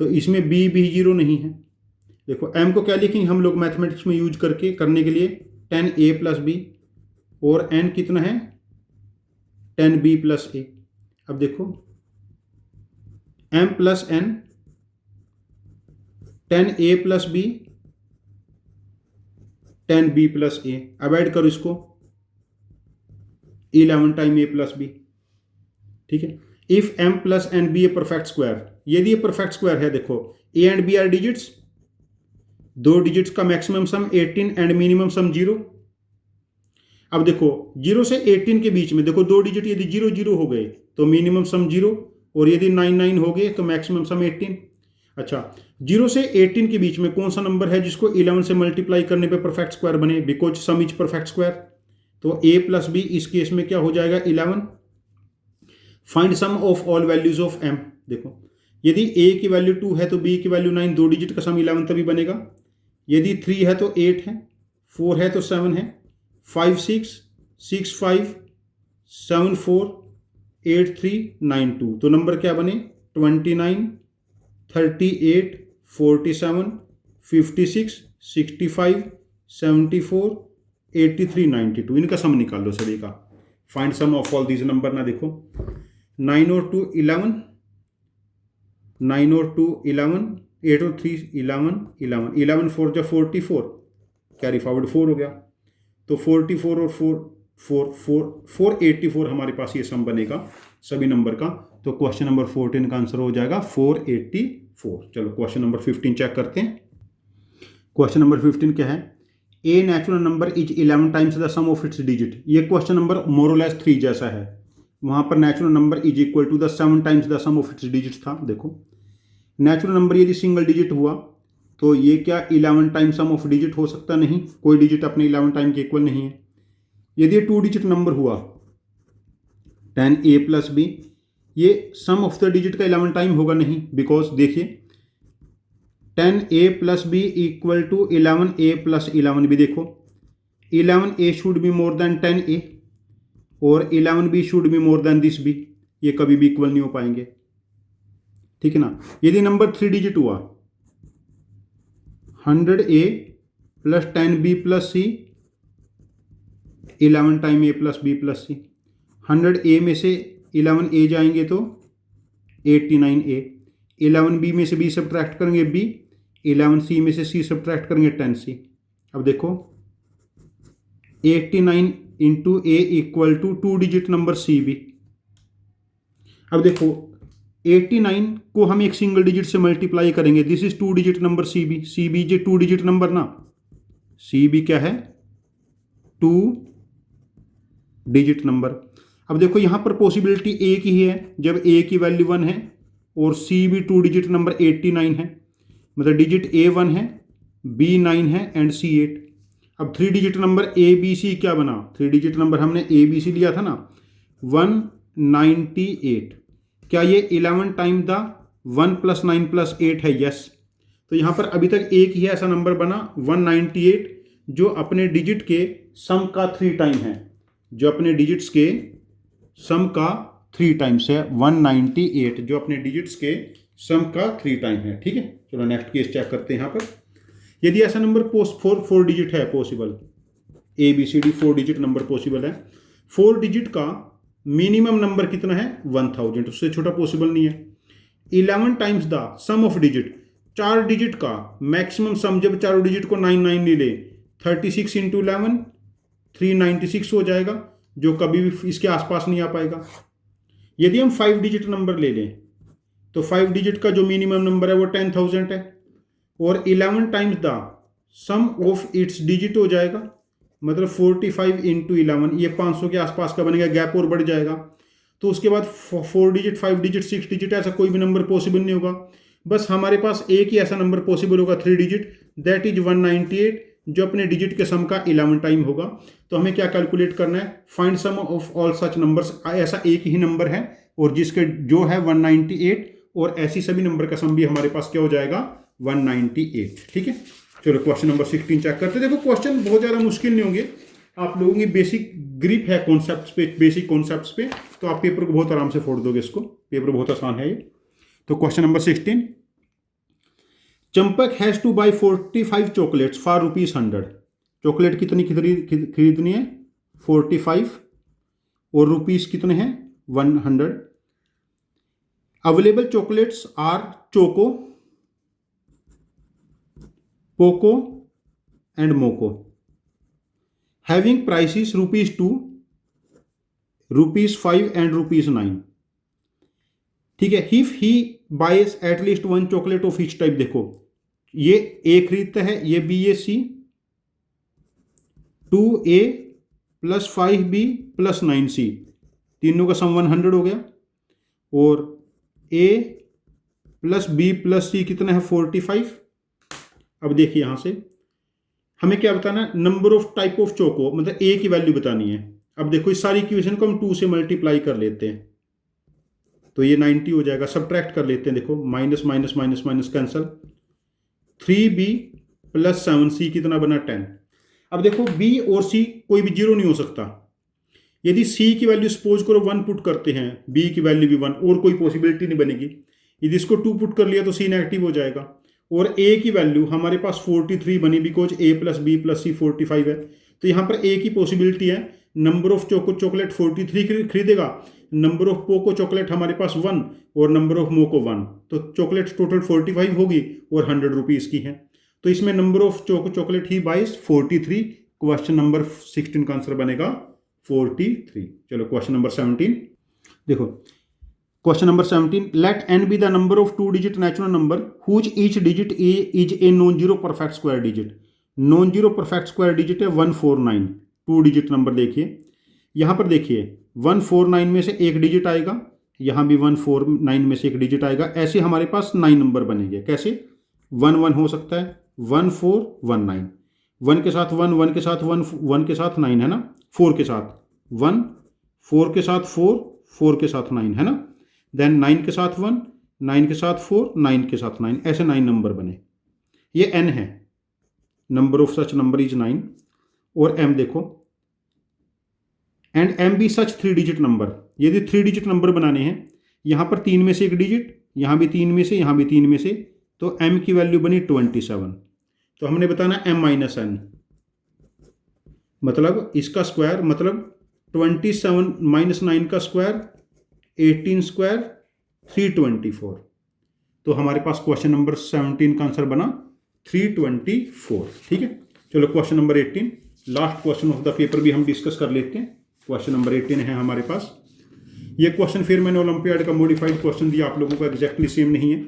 A: तो इसमें b भी 0 नहीं है। देखो m को क्या लिखेंगे हम लोग मैथमेटिक्स में यूज करने के लिए 10a + b, और n कितना है 10b + a। अब देखो m + n, 10a + b, 10b + a। अब ऐड करो इसको, 11 टाइम a + b, ठीक है। If m + n be a perfect square, यदि ये परफेक्ट स्क्वायर है, देखो a and b are digits, 2 digits का maximum sum 18 and minimum sum 0। अब देखो 0 से 18 के बीच में देखो 2 डिजिट यदि 0 0 हो गए तो मिनिमम सम 0, और यदि 9 9 हो गए तो मैक्सिमम सम 18। अच्छा 0 से 18 के बीच में कौन सा नंबर है जिसको 11 से मल्टीप्लाई करने पे परफेक्ट स्क्वायर बने, because sum is perfect square. तो a + b इस केस में क्या हो जाएगा 11। Find sum of all values of m। देखो यदि a की वैल्यू 2 है तो b की वैल्यू 9, 2 डिजिट का सम 11 तभी बनेगा। यदि 3 है तो 8 है, 4 है तो 7 है, 5 6 6 5 7 4 8 3 9 2। तो नंबर क्या बने 29 38 47 56 65 74, 83, 92, इनका सम निकाल लो सभी का। Find sum of all these number ना, देखो 9 और 2 11, 9 और 2 11, 8 और 3 11, 11, 11 4 जो 44, कैरी फॉरवर्ड 4 हो गया, तो 44 और 484 हमारे पास ये सम बनेगा सभी नंबर का। तो क्वेश्चन नंबर 14 का आंसर हो जाएगा 484। चलो क्वेश्चन नंबर 15 चेक करते हैं। क्वेश्चन नंबर 15 क्या है? A natural number is 11 times the sum of its digit. ये क्वेश्चन नंबर मोरलेस 3 जैसा है, वहां पर natural number is equal to the 7 times the sum of its digit था। देखो नेचुरल नंबर यदि सिंगल डिजिट हुआ तो ये क्या 11 टाइम सम ऑफ डिजिट हो सकता? नहीं, कोई डिजिट अपने 11 टाइम के इक्वल नहीं है। यदि ये 2 डिजिट नंबर हुआ 10a प्लस b, ये सम ऑफ द डिजिट का 11 टाइम होगा नहीं, बिकॉज देखिए 10a plus b equal to 11a plus 11 भी। देखो 11a should be more than 10a और 11b should be more than this b, ये कभी भी इक्वल नहीं हो पाएंगे, ठीक है ना। यदि नंबर 3 डिजिट हुआ 100a plus 10b plus c, 11 time a plus b plus c, 100a में से 11a जाएंगे तो 89a, 11b में से b सब्ट्रैक्ट करेंगे b, 11c में से c सब्ट्रैक्ट करेंगे 10c। अब देखो 89 into a equal to 2 digit number c भी। अब देखो 89 को हम एक सिंगल डिजिट से मल्टीप्लाई करेंगे, this is 2 digit number C B जो 2 डिजिट नंबर ना, सी बी क्या है 2 डिजिट नंबर। अब देखो यहां पर पॉसिबिलिटी ए की ही है, जब ए की वैल्यू 1 है और सी भी 2 डिजिट नंबर 89 है, मतलब डिजिट ए 1 है, बी 9 है एंड सी 8। अब 3 digit number A B C क्या बना? 3 डिजिट नंबर हमने ए बी सी लिया था ना, 198। क्या ये 11 टाइम द 1 प्लस 9 प्लस 8 है? यस। तो यहां पर अभी तक एक ही ऐसा नंबर बना 198 जो अपने डिजिट के सम का 3 टाइम है, जो अपने डिजिट्स के सम का 3 टाइम्स है। 198 जो अपने डिजिट्स के सम का 3 टाइम है, ठीक है। चलो नेक्स्ट केस चेक करते हैं। यहाँ पर यदि ऐसा नंबर 4 डिजिट है possible, A B C D 4 digit number possible है, 4 डिजिट का मिनिमम नंबर कितना है? 1000, उससे छोटा पॉसिबल नहीं है। 11 times the sum of digit, 4 digit का मैक्सिमम सम, जब चारों डिजिट को 99 ले ले, 36 इंटू 11 396 हो जाएगा, जो कभी भी इसके आसपास नहीं आ पाएगा। यदि हम 5 डिजिट नंबर ले लें तो 5 डिजिट का जो मिनिमम नंबर है वो 10,000 है, और 11 times the sum of its digit हो जाएगा, मतलब 45 इंटू 11, ये 500 के आसपास का बनेगा, गैप और बढ़ जाएगा। तो उसके बाद 4 डिजिट 5 डिजिट 6 डिजिट ऐसा कोई भी नंबर पॉसिबल नहीं होगा। बस हमारे पास एक ही ऐसा नंबर पॉसिबल होगा 3 डिजिट, दैट इज 198, जो अपने डिजिट के सम का 11 टाइम होगा। तो हमें क्या कैलकुलेट करना है? Find sum of all such numbers. ऐसा एक ही नंबर है और जिसके जो है 198, और ऐसी सभी नंबर का सम भी हमारे पास क्या हो जाएगा? 198, ठीक है। चलो क्वेश्चन नंबर 16 चेक करते हैं। देखो क्वेश्चन बहुत ज़्यादा मुश्किल नहीं होंगे, आप लोगों की बेसिक ग्रिप है कॉन्सेप्ट्स पे, बेसिक कॉन्सेप्ट्स पे, तो आप पेपर को बहुत आराम से फोड़ दोगे। इसको पेपर बहुत आसान है ये। तो question number 16, Champak has to buy 45 chocolates for ₹100। Chocolate कितनी खरीदनी है? 45, और रुपीस कितने हैं? 100। Available chocolates are Choco, Poko and Moko, having prices ₹2, ₹5 and ₹9। ठीक है। If he buys at least 1 chocolate of each type, देखो ये ए खरीदता है, ये बी, ये सी, 2A plus 5B plus 9C, तीनों का सम 100 हो गया, और A plus B plus C कितना है? 45। अब देखिए यहां से हमें क्या बताना है? Number of type of choco, मतलब A की वैल्यू बतानी है। अब देखो इस सारी इक्वेशन को हम 2 से मल्टीप्लाई कर लेते हैं, तो ये 90 हो जाएगा। सब्ट्रैक्ट कर लेते हैं, देखो minus minus minus minus cancel, 3B plus 7C कितना बना? 10। अब देखो B और C कोई भी 0 नहीं हो सकता। यदि C की वैल्यू सपोज करो 1 पुट करते हैं, B की वैल्यू भी 1, और कोई पॉसिबिलिटी नहीं बनेगी। यदि इसको 2 पुट कर लिया तो C नेगेटिव हो जाएगा, और ए की वैल्यू हमारे पास 43 बनी because A plus B plus C 45 है। तो यहाँ पर ए की पॉसिबिलिटी है, नंबर ऑफ चॉकलेट 43 खरीदेगा, नंबर ऑफ पोको चॉकलेट हमारे पास 1 और नंबर ऑफ मोको 1, तो चॉकलेट टोटल 45 होगी और 100 रुपीज़ की है। तो इसमें नंबर ऑफ चॉकलेट ही बाइस 43। क्वेश्चन नंबर 16 का आंसर बनेगा 43। चलो क्वेश्चन नंबर 17 देखो। Question number 17, let n be the number of 2 digit natural number whose each digit is a non zero perfect square digit. Non zero perfect square digit है 149। 2 digit number देखिए, यहाँ पर देखिए 149 में से एक डिजिट आएगा, यहाँ भी 149 में से एक डिजिट आएगा। ऐसे हमारे पास 9 नंबर बनेंगे। कैसे? 1 1 हो सकता है, 1 4 1 9, 1 के साथ 1, 1 के साथ 1, 1 के साथ 9 है ना, 4 के साथ 1, 4 के साथ 4, 4 के साथ 9 है ना, देन 9 के साथ 1, 9 के साथ 4, 9 के साथ 9, ऐसे 9 नंबर बने। ये n है, number of such number is 9। और m देखो, एंड m भी सच 3 डिजिट नंबर। यदि 3 डिजिट नंबर बनाने हैं, यहाँ पर 3 में से एक डिजिट, यहाँ भी 3 में से, यहाँ भी 3 में से, तो m की वैल्यू बनी 27। तो हमने बताना m माइनस n, मतलब इसका स्क्वायर, मतलब 27 माइनस 9 का स्क्वायर 18 स्क्वायर 324। तो हमारे पास क्वेश्चन नंबर 17 का आंसर बना 324। ठीक है, चलो question number 18, last question of the paper भी हम डिस्कस कर लेते हैं। क्वेश्चन नंबर 18 है हमारे पास। ये क्वेश्चन फिर मैंने ओलंपियाड का मॉडिफाइड क्वेश्चन दिया आप लोगों को, एग्जैक्टली सेम नहीं है।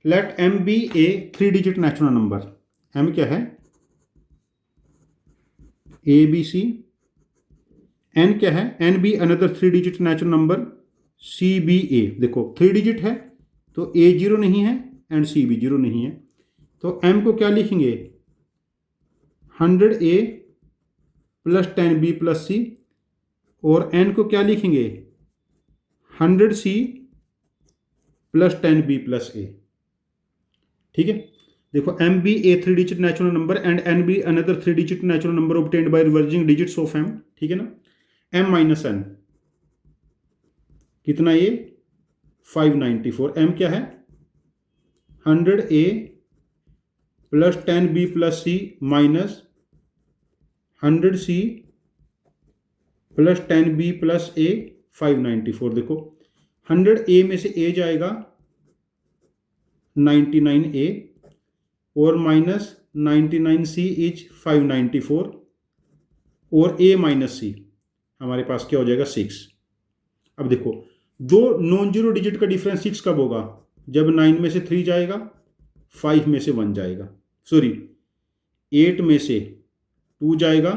A: Late m be a 3 digit natural number. m क्या है? A B C. n क्या है? n be another 3 digit natural number C B A. देखो 3 डिजिट है तो a 0 नहीं है एंड सी भी 0 नहीं है, तो m को क्या लिखेंगे? 100a plus 10b plus c, और n को क्या लिखेंगे? 100c plus 10b plus a। ठीक है, देखो m be a 3 digit natural number and n be another 3 digit natural number obtained by reversing digits of m। ठीक है ना, m माइनस n कितना? ये 594। m क्या है? 100a plus 10b plus c minus 100c plus 10b plus a 594। देखो 100a में से a जाएगा 99a और माइनस 99c इज 594 और a माइनस c हमारे पास क्या हो जाएगा? 6। अब देखो दो नॉन जीरो डिजिट का डिफरेंस 6 कब होगा? जब 9 में से 3 जाएगा, 5 में से 1 जाएगा, सॉरी 8 में से 2 जाएगा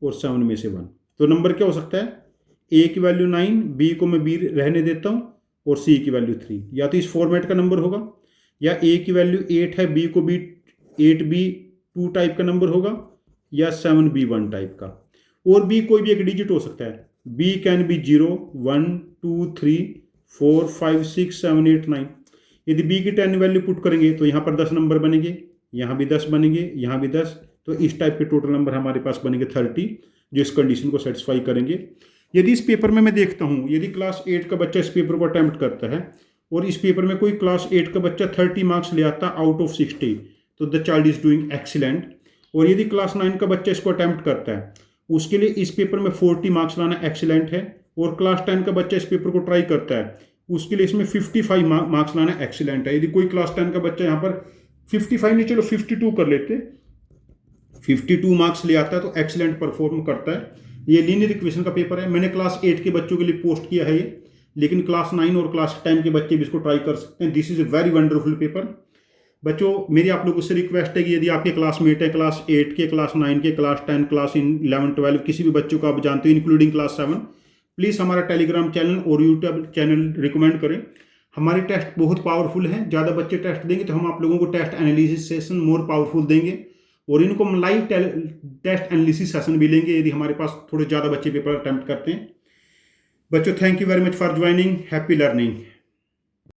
A: और 7 में से 1। तो नंबर क्या हो सकता है? a की वैल्यू 9, b को मैं b रहने देता हूँ और c की वैल्यू 3। या तो इस फॉर्मेट का नंबर होगा, या a की वैल्यू 8 है, b को b 8b 2 टाइप का नंबर होगा, या 7b 1 टाइप का, और b कोई भी एक डिजिट हो सकता है। b can be 0 1 2 3 4 5 6 7 8 9। यदि b की 10 वैल्यू पुट करेंगे तो यहाँ पर 10 नंबर बनेंगे, यहाँ भी 10 बनेंगे, यहाँ भी 10, तो इस टाइप के टोटल नंबर हमारे पास बनेंगे 30, जो इस कंडीशन को सेटिस्फाई करेंगे। यदि इस पेपर में मैं देखता हूँ, यदि क्लास 8 का बच्चा इस पेपर को अटैम्प्ट करता है और इस पेपर में कोई क्लास 8 का बच्चा 30 मार्क्स ले आता आउट ऑफ 60, तो the child is doing excellent. और यदि क्लास 9 का बच्चा इसको अटैम्प्ट करता है, उसके लिए इस पेपर में 40 मार्क्स लाना एक्सीलेंट है। और क्लास 10 का बच्चा इस पेपर को ट्राई करता है, उसके लिए इसमें 55 मार्क्स लाना एक्सीलेंट है। यदि कोई क्लास 10 का बच्चा यहाँ पर 55 नहीं, चलो 52 कर लेते, 52 मार्क्स ले आता है तो एक्सीलेंट परफॉर्म करता है। ये लीनियर इक्वेशन का पेपर है, मैंने क्लास 8 के बच्चों के लिए पोस्ट किया है ये, लेकिन क्लास 9 और क्लास 10 के बच्चे भी इसको ट्राई कर सकते हैं। This is a very wonderful paper. बच्चों मेरी आप लोगों से रिक्वेस्ट है कि यदि आपके क्लासमेट हैं क्लास 8 के, क्लास 9 के, क्लास 10, क्लास 11 12, किसी भी बच्चों को आप जानते हो इंक्लूडिंग क्लास 7, प्लीज़ हमारा टेलीग्राम चैनल और यूट्यूब चैनल रिकमेंड करें। हमारे टेस्ट बहुत पावरफुल हैं, ज़्यादा बच्चे टेस्ट देंगे तो हम आप लोगों को test analysis session more powerful देंगे, और इनको हम लाइव टेस्ट एनालिसिस सेशन भी लेंगे यदि हमारे पास थोड़े ज़्यादा बच्चे पेपर अटैम्प्ट करते हैं। बच्चों thank you very much for joining, happy learning.